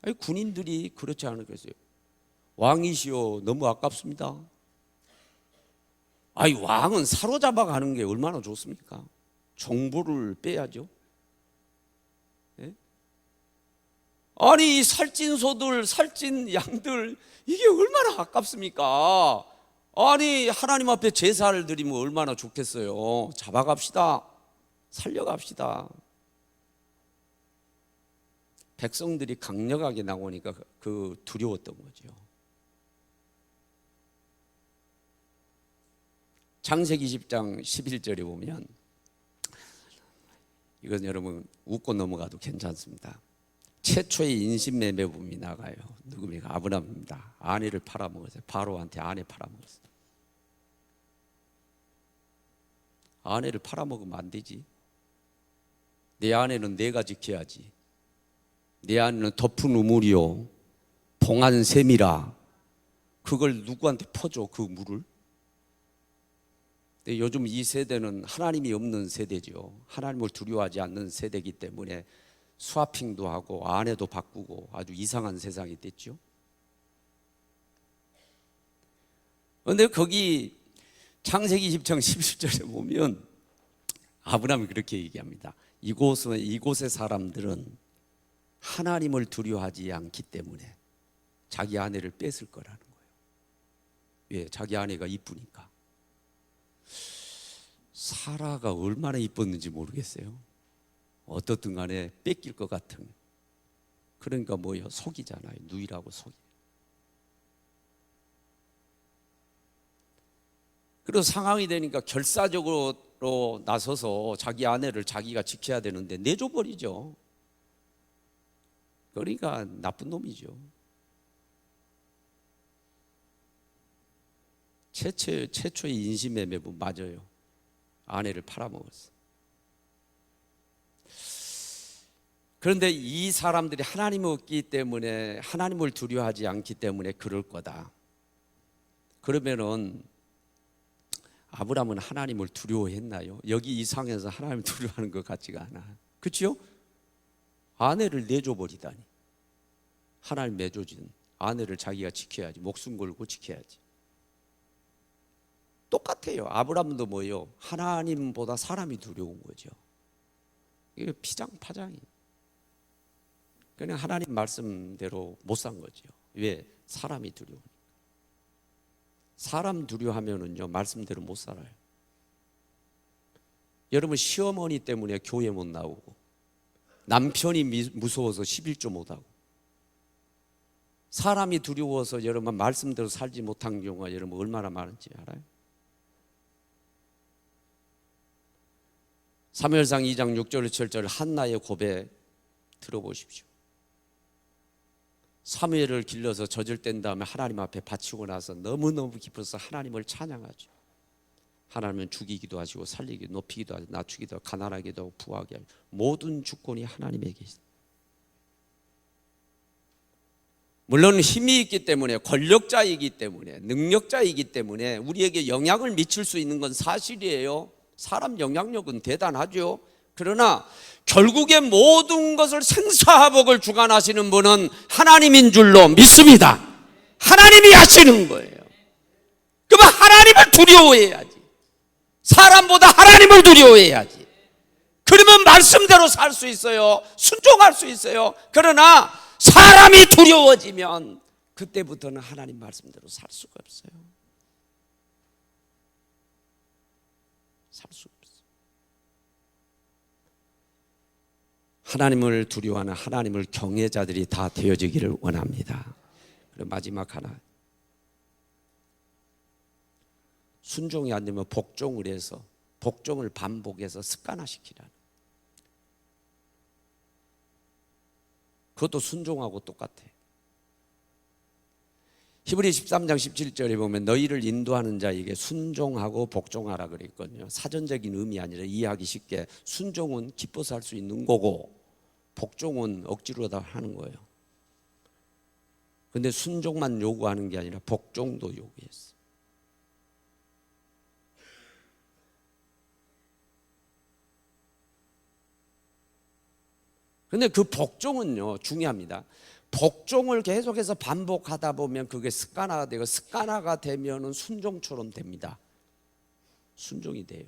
A: 아니, 군인들이 그렇지 않겠어요? 왕이시오, 너무 아깝습니다. 아니, 왕은 사로잡아 가는 게 얼마나 좋습니까? 정보를 빼야죠. 예? 아니, 이 살찐 소들, 살찐 양들, 이게 얼마나 아깝습니까? 아니, 하나님 앞에 제사를 드리면 얼마나 좋겠어요. 잡아갑시다. 살려갑시다. 백성들이 강력하게 나오니까 그 두려웠던 거죠. 창세기 20장 11절에 보면, 이건 여러분 웃고 넘어가도 괜찮습니다. 최초의 인신매매범이 나가요. 누굽니까? 아브라함입니다. 아내를 팔아먹었어요. 바로한테 아내 팔아먹었어요. 아내를 팔아먹으면 안 되지. 내 아내는 내가 지켜야지. 내 아내는 덮은 우물이요, 봉한 샘이라. 그걸 누구한테 퍼줘, 그 물을? 근데 요즘 이 세대는 하나님이 없는 세대죠. 하나님을 두려워하지 않는 세대이기 때문에 스와핑도 하고 아내도 바꾸고 아주 이상한 세상이 됐죠. 그런데 거기 창세기 20장 11절에 보면 아브라함이 그렇게 얘기합니다. 이곳의 사람들은 하나님을 두려워하지 않기 때문에 자기 아내를 뺏을 거라는 거예요. 왜? 자기 아내가 이쁘니까. 사라가 얼마나 이뻤는지 모르겠어요. 어떻든 간에 뺏길 것 같은. 그러니까 뭐예요? 속이잖아요. 누이라고 속이. 그리고 상황이 되니까 결사적으로 나서서 자기 아내를 자기가 지켜야 되는데 내줘버리죠. 그러니까 나쁜 놈이죠. 최초의 인신매매범 맞아요. 아내를 팔아먹었어. 그런데 이 사람들이 하나님이 없기 때문에, 하나님을 두려워하지 않기 때문에 그럴 거다. 그러면은 아브라함은 하나님을 두려워했나요? 여기 이 상에서 하나님을 두려워하는 것 같지가 않아. 그렇죠? 아내를 내줘버리다니. 하나님 내줘준 아내를 자기가 지켜야지. 목숨 걸고 지켜야지. 똑같아요. 아브라함도 뭐예요? 하나님보다 사람이 두려운 거죠. 이게 피장파장이에요. 그냥 하나님 말씀대로 못 산 거죠. 왜? 사람이 두려우니까. 사람 두려워하면은요, 말씀대로 못 살아요. 여러분, 시어머니 때문에 교회 못 나오고, 남편이 무서워서 11조 못 하고, 사람이 두려워서 여러분 말씀대로 살지 못한 경우가 여러분 얼마나 많은지 알아요? 사무엘상 2장 6절 7절 한나의 고백 들어보십시오. 사무엘을 길러서 젖을 뗀 다음에 하나님 앞에 바치고 나서 너무너무 기뻐서 하나님을 찬양하죠. 하나님은 죽이기도 하시고 살리기도, 높이기도 하시고 낮추기도 하고 가난하기도 하고 부하게 하고 모든 주권이 하나님에게 있습니다. 물론 힘이 있기 때문에, 권력자이기 때문에, 능력자이기 때문에 우리에게 영향을 미칠 수 있는 건 사실이에요. 사람 영향력은 대단하죠. 그러나 결국에 모든 것을 생사화복을 주관하시는 분은 하나님인 줄로 믿습니다. 하나님이 하시는 거예요. 그러면 하나님을 두려워해야지. 사람보다 하나님을 두려워해야지. 그러면 말씀대로 살 수 있어요. 순종할 수 있어요. 그러나 사람이 두려워지면 그때부터는 하나님 말씀대로 살 수가 없어요. 살 수가 없어요. 하나님을 두려워하는, 하나님을 경외자들이 다 되어지기를 원합니다. 그리고 마지막 하나, 순종이 안 되면 복종을 해서, 복종을 반복해서 습관화시키라는, 그것도 순종하고 똑같아. 히브리 13장 17절에 보면 너희를 인도하는 자에게 순종하고 복종하라 그랬거든요. 사전적인 의미 아니라 이해하기 쉽게 순종은 기뻐서 할 수 있는 거고 복종은 억지로 다 하는 거예요. 근데 순종만 요구하는 게 아니라 복종도 요구했어요. 근데 그 복종은요 중요합니다. 복종을 계속해서 반복하다 보면 그게 습관화가 되고 습관화가 되면은 순종처럼 됩니다. 순종이 돼요.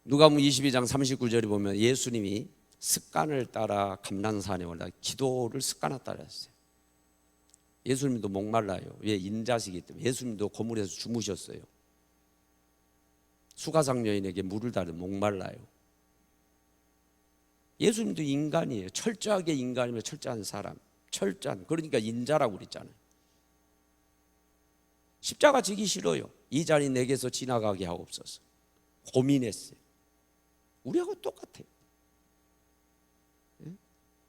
A: 누가복음 22장 39절에 보면 예수님이 습관을 따라 감난산에 올라 기도를 습관화 따라 했어요. 예수님도 목말라요. 왜? 인자시기 때문에. 예수님도 고물에서 주무셨어요. 수가상 여인에게 물을 달아 목말라요. 예수님도 인간이에요. 철저하게 인간이면 철저한 사람, 철저한, 그러니까 인자라고 그랬잖아요. 십자가 지기 싫어요. 이 자리 내게서 지나가게 하옵소서. 고민했어요. 우리하고 똑같아요.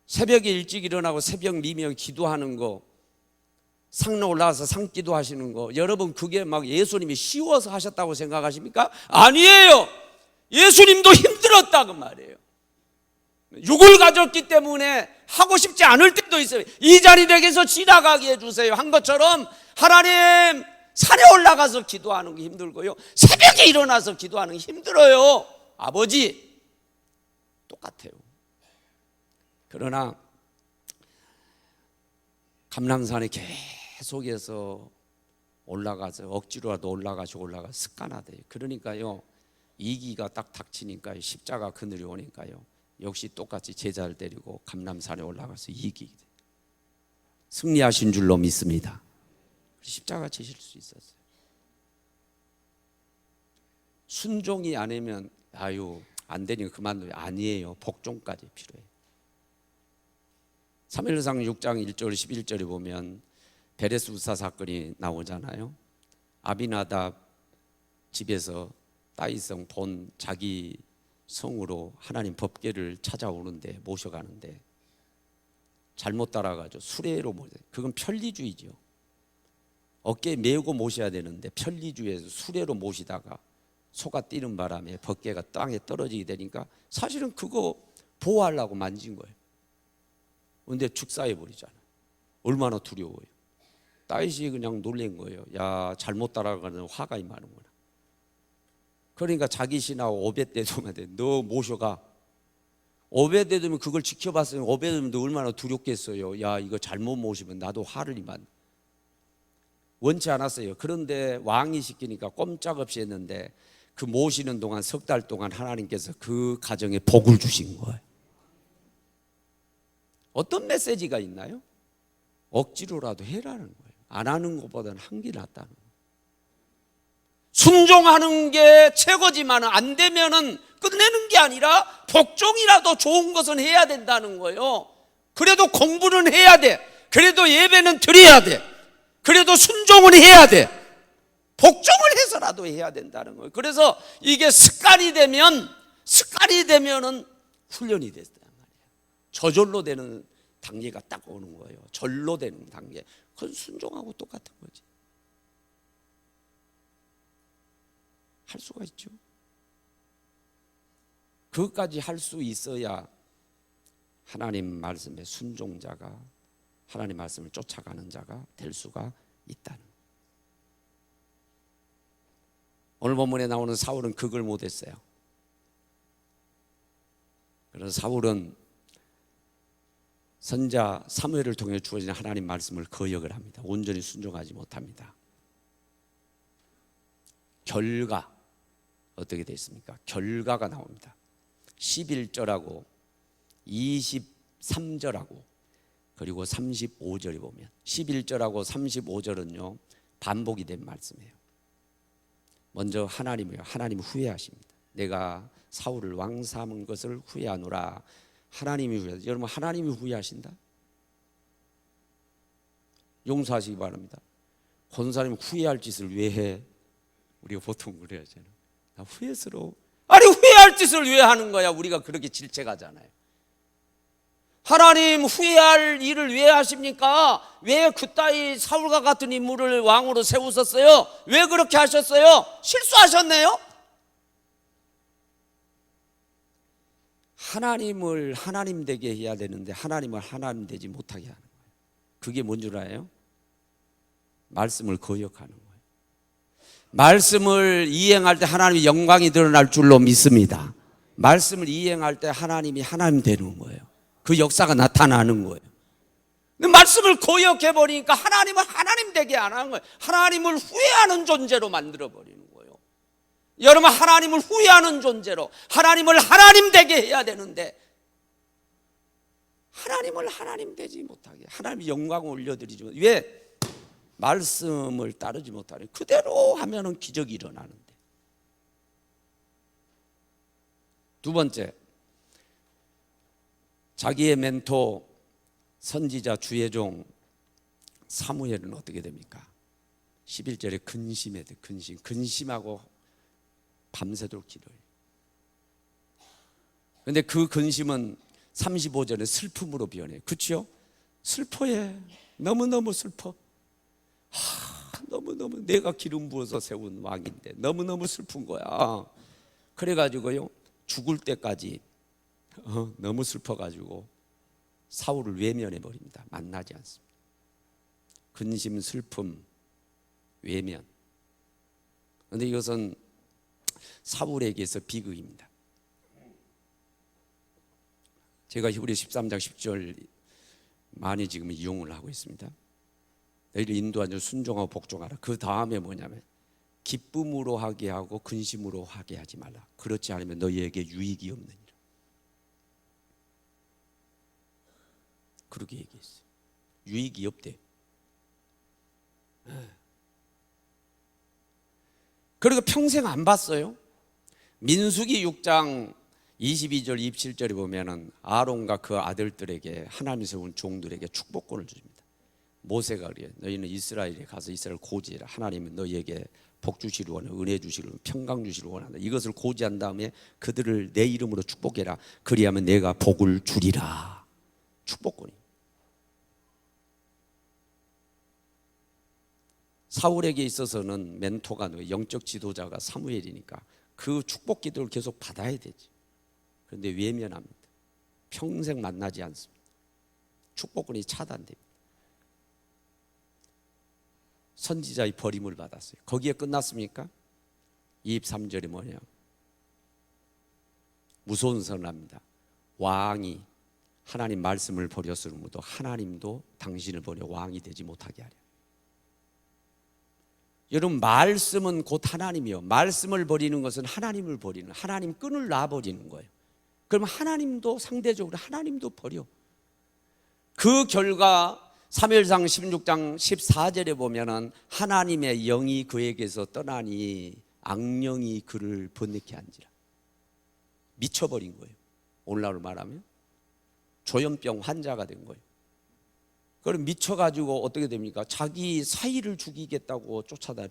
A: 새벽에 일찍 일어나고 새벽 미명 기도하는 거, 상로 올라가서 상기도 하시는 거, 여러분 그게 막 예수님이 쉬워서 하셨다고 생각하십니까? 아니에요. 예수님도 힘들었다 그 말이에요. 육을 가졌기 때문에 하고 싶지 않을 때도 있어요. 이 자리 내게서 지나가게 해주세요 한 것처럼 하나님, 산에 올라가서 기도하는 게 힘들고요, 새벽에 일어나서 기도하는 게 힘들어요. 아버지, 똑같아요. 그러나 감람산에 계속해서 올라가서 억지로라도 올라가서 습관화돼요. 그러니까요 이기가 딱 닥치니까요, 십자가 그늘이 오니까요 역시 똑같이 제자를 데리고 감람산에 올라가서 이기게 돼요. 승리하신 줄로 믿습니다. 십자가 지실 수 있었어요. 순종이 아니면 아유 안 되니까 그만둬요. 아니에요. 복종까지 필요해요. 사무엘상 6장 1절 11절에 보면 베레스 우사 사건이 나오잖아요. 아비나답 집에서 다윗성 본 자기 성으로 하나님 법궤를 찾아오는데, 모셔가는데 잘못 따라가죠. 수레로 모셔. 그건 편리주의죠. 어깨에 메고 모셔야 되는데 편리주의에서 수레로 모시다가 소가 뛰는 바람에 법궤가 땅에 떨어지게 되니까 사실은 그거 보호하려고 만진 거예요. 근데 축사해 버리잖아요. 얼마나 두려워요. 다윗이 그냥 놀란 거예요. 야, 잘못 따라가는 화가 임하는구나. 그러니까 자기 신하고 오벳에돔한테 너 모셔가. 오벳에돔이 그걸 지켜봤으면 오벳에돔도 얼마나 두렵겠어요. 야, 이거 잘못 모시면 나도 화를 임한. 원치 않았어요. 그런데 왕이 시키니까 꼼짝없이 했는데 그 모시는 동안 석 달 동안 하나님께서 그 가정에 복을 주신 거예요. 어떤 메시지가 있나요? 억지로라도 해라는 거예요. 안 하는 것보다는 한 게 낫다는 거예요. 순종하는 게 최고지만 안 되면은 끝내는 게 아니라 복종이라도 좋은 것은 해야 된다는 거예요. 그래도 공부는 해야 돼. 그래도 예배는 드려야 돼. 그래도 순종은 해야 돼. 복종을 해서라도 해야 된다는 거예요. 그래서 이게 습관이 되면은 훈련이 됐단 말이에요. 저절로 되는 단계가 딱 오는 거예요. 절로 되는 단계. 그건 순종하고 똑같은 거지. 할 수가 있죠. 그것까지 할 수 있어야 하나님 말씀의 순종자가, 하나님 말씀을 쫓아가는 자가 될 수가 있다는 거예요. 오늘 본문에 나오는 사울은 그걸 못했어요. 그래서 사울은 선자 사무엘을 통해 주어진 하나님 말씀을 거역을 합니다. 온전히 순종하지 못합니다. 결과 어떻게 되어 있습니까? 결과가 나옵니다. 11절하고 23절하고 그리고 35절에 보면 11절하고 35절은요 반복이 된 말씀이에요. 먼저 하나님이요. 하나님 후회하십니다. 내가 사울을 왕 삼은 것을 후회하노라. 하나님이 후회하다. 여러분 하나님이 후회하신다? 용서하시기 바랍니다. 권사님 후회할 짓을 왜 해? 우리가 보통 그래야 하잖아요. 나 후회스러워. 아니 후회할 짓을 왜 하는 거야? 우리가 그렇게 질책하잖아요. 하나님 후회할 일을 왜 하십니까? 왜 그따위 사울과 같은 인물을 왕으로 세우셨어요? 왜 그렇게 하셨어요? 실수하셨네요? 하나님을 하나님 되게 해야 되는데 하나님을 하나님 되지 못하게 하는 거예요. 그게 뭔 줄 알아요? 말씀을 거역하는 거예요. 말씀을 이행할 때 하나님의 영광이 드러날 줄로 믿습니다. 말씀을 이행할 때 하나님이 하나님 되는 거예요. 그 역사가 나타나는 거예요. 근데 말씀을 거역해버리니까 하나님을 하나님 되게 안 하는 거예요. 하나님을 후회하는 존재로 만들어버리는 거예요. 여러분, 하나님을 후회하는 존재로, 하나님을 하나님 되게 해야 되는데 하나님을 하나님 되지 못하게, 하나님의 영광을 올려드리지 못하게. 왜? 말씀을 따르지 못하는, 그대로 하면은 기적이 일어나는데. 두 번째, 자기의 멘토 선지자 주의 종 사무엘은 어떻게 됩니까? 11절에 근심에 돼. 근심하고 밤새도록 기도해요. 그런데 그 근심은 35절에 슬픔으로 변해요. 그렇죠? 슬퍼해. 너무너무 슬퍼. 너무너무 내가 기름 부어서 세운 왕인데 너무너무 슬픈 거야. 그래가지고요, 죽을 때까지 너무 슬퍼가지고 사울을 외면해 버립니다. 만나지 않습니다. 근심, 슬픔, 외면. 그런데 이것은 사울에게서 비극입니다. 제가 히브리 13장 10절 많이 지금 이용을 하고 있습니다. 너희를 인도하여 순종하고 복종하라. 그 다음에 뭐냐면 기쁨으로 하게 하고 근심으로 하게 하지 말라. 그렇지 않으면 너희에게 유익이 없느니라. 그렇게 얘기했어요. 유익이 없대. 그리고 평생 안 봤어요. 민수기 6장 22절 27절에 보면은 아론과 그 아들들에게, 하나님이 세운 종들에게 축복권을 줍니다. 모세가 그래요. 너희는 이스라엘에 가서 이스라엘 고지해라. 하나님은 너희에게 복 주시를 원한다. 은혜 주시를, 평강 주시를 원한다. 이것을 고지한 다음에 그들을 내 이름으로 축복해라. 그리하면 내가 복을 주리라. 축복권이. 사울에게 있어서는 멘토가, 영적 지도자가 사무엘이니까 그 축복 기도를 계속 받아야 되지. 그런데 외면합니다. 평생 만나지 않습니다. 축복권이 차단됩니다. 선지자의 버림을 받았어요. 거기에 끝났습니까? 23절이 뭐냐? 무서운 선언합니다. 왕이 하나님 말씀을 버렸으므로 하나님도 당신을 버려 왕이 되지 못하게 하려. 여러분, 말씀은 곧 하나님이요. 말씀을 버리는 것은 하나님을 버리는, 하나님 끈을 놔버리는 거예요. 그러면 하나님도 상대적으로 하나님도 버려. 그 결과 사무엘상 16장 14절에 보면은 하나님의 영이 그에게서 떠나니 악령이 그를 번뇌케 한지라. 미쳐버린 거예요. 오늘날로 말하면 조현병 환자가 된 거예요. 그럼 미쳐가지고 어떻게 됩니까? 자기 사위를 죽이겠다고 쫓아다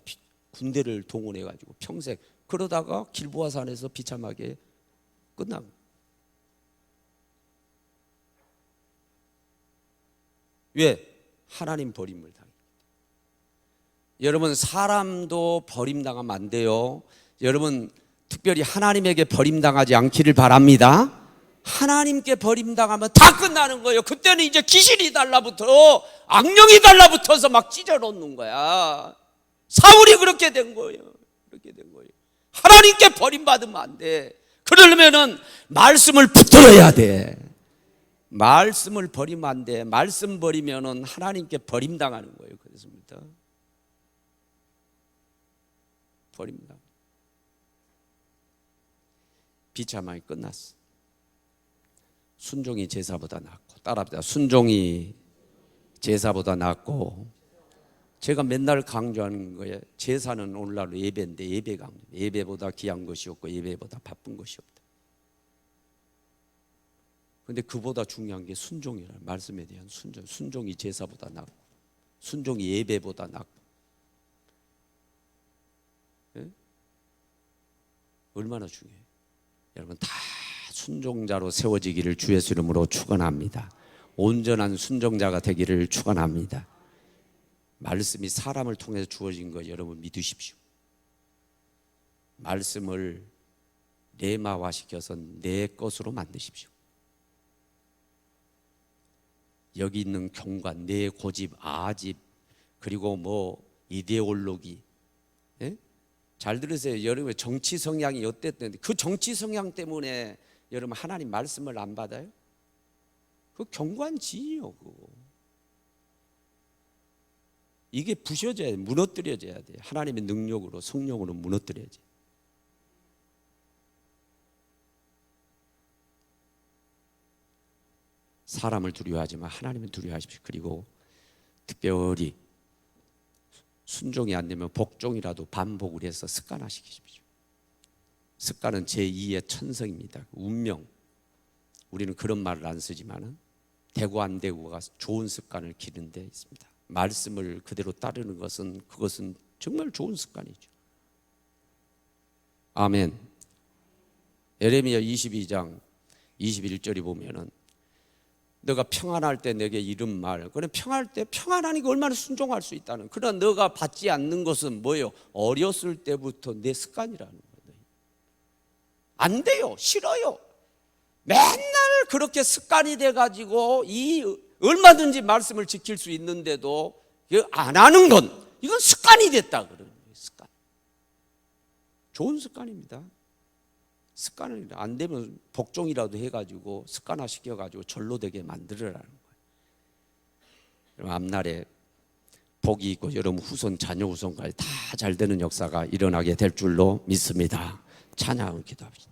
A: 군대를 동원해가지고 평생, 그러다가 길보아산에서 비참하게 끝난 거예요. 왜? 하나님 버림을 당했기 때문에. 여러분, 사람도 버림당하면 안 돼요. 여러분, 특별히 하나님에게 버림당하지 않기를 바랍니다. 하나님께 버림당하면 다 끝나는 거예요. 그때는 이제 귀신이 달라붙어, 악령이 달라붙어서 막 찢어놓는 거야. 사울이 그렇게 된 거예요. 그렇게 된 거예요. 하나님께 버림받으면 안 돼. 그러려면은 말씀을 붙들어야 돼. 말씀을 버리면 안 돼. 말씀 버리면은 하나님께 버림당하는 거예요. 그렇습니다. 버립니다. 비참하게 끝났어. 순종이 제사보다 낫고, 따라합니다. 순종이 제사보다 낫고. 제가 맨날 강조하는 거예요. 제사는 오늘날로 예배인데 예배가 강조. 예배보다 귀한 것이 없고 예배보다 바쁜 것이 없다. 그런데 그보다 중요한 게 순종이라는 말씀에 대한 순종. 순종이 제사보다 낫고, 순종이 예배보다 낫고. 예? 얼마나 중요해요. 여러분, 다 순종자로 세워지기를 주 예수 이름으로 축원합니다. 온전한 순종자가 되기를 축원합니다. 말씀이 사람을 통해서 주어진 거 여러분 믿으십시오. 말씀을 레마화시켜서 내 것으로 만드십시오. 여기 있는 경관, 내 고집, 아집, 그리고 뭐 이데올로기, 예? 잘 들으세요. 여러분 정치 성향이 어땠는데 그 정치 성향 때문에 여러분 하나님 말씀을 안 받아요? 그 경관지요. 그거. 이게 부셔져야 돼. 무너뜨려져야 돼. 하나님의 능력으로, 성령으로 무너뜨려야지. 사람을 두려워하지만 하나님을 두려워하십시오. 그리고 특별히 순종이 안 되면 복종이라도 반복을 해서 습관화시키십시오. 습관은 제2의 천성입니다. 운명. 우리는 그런 말을 안 쓰지만은 되고 안 되고가 좋은 습관을 기르는 데 있습니다. 말씀을 그대로 따르는 것은 그것은 정말 좋은 습관이죠. 아멘. 예레미야 22장 21절이 보면은 너가 평안할 때 내게 이른 말, 그래 평안할 때 평안하니까 얼마나 순종할 수 있다는. 그러나 너가 받지 않는 것은 뭐예요? 어렸을 때부터 내 습관이라는 거예요. 안 돼요. 싫어요. 맨날 그렇게 습관이 돼가지고 얼마든지 말씀을 지킬 수 있는데도 안 하는 건 이건 습관이 됐다 그러는 거예요. 습관. 좋은 습관입니다. 습관을 안 되면 복종이라도 해가지고 습관화 시켜가지고 절로 되게 만들으라는 거예요. 여러분 앞날에 복이 있고 여러분 후손 자녀 후손까지 다 잘 되는 역사가 일어나게 될 줄로 믿습니다. 찬양을 기도합시다.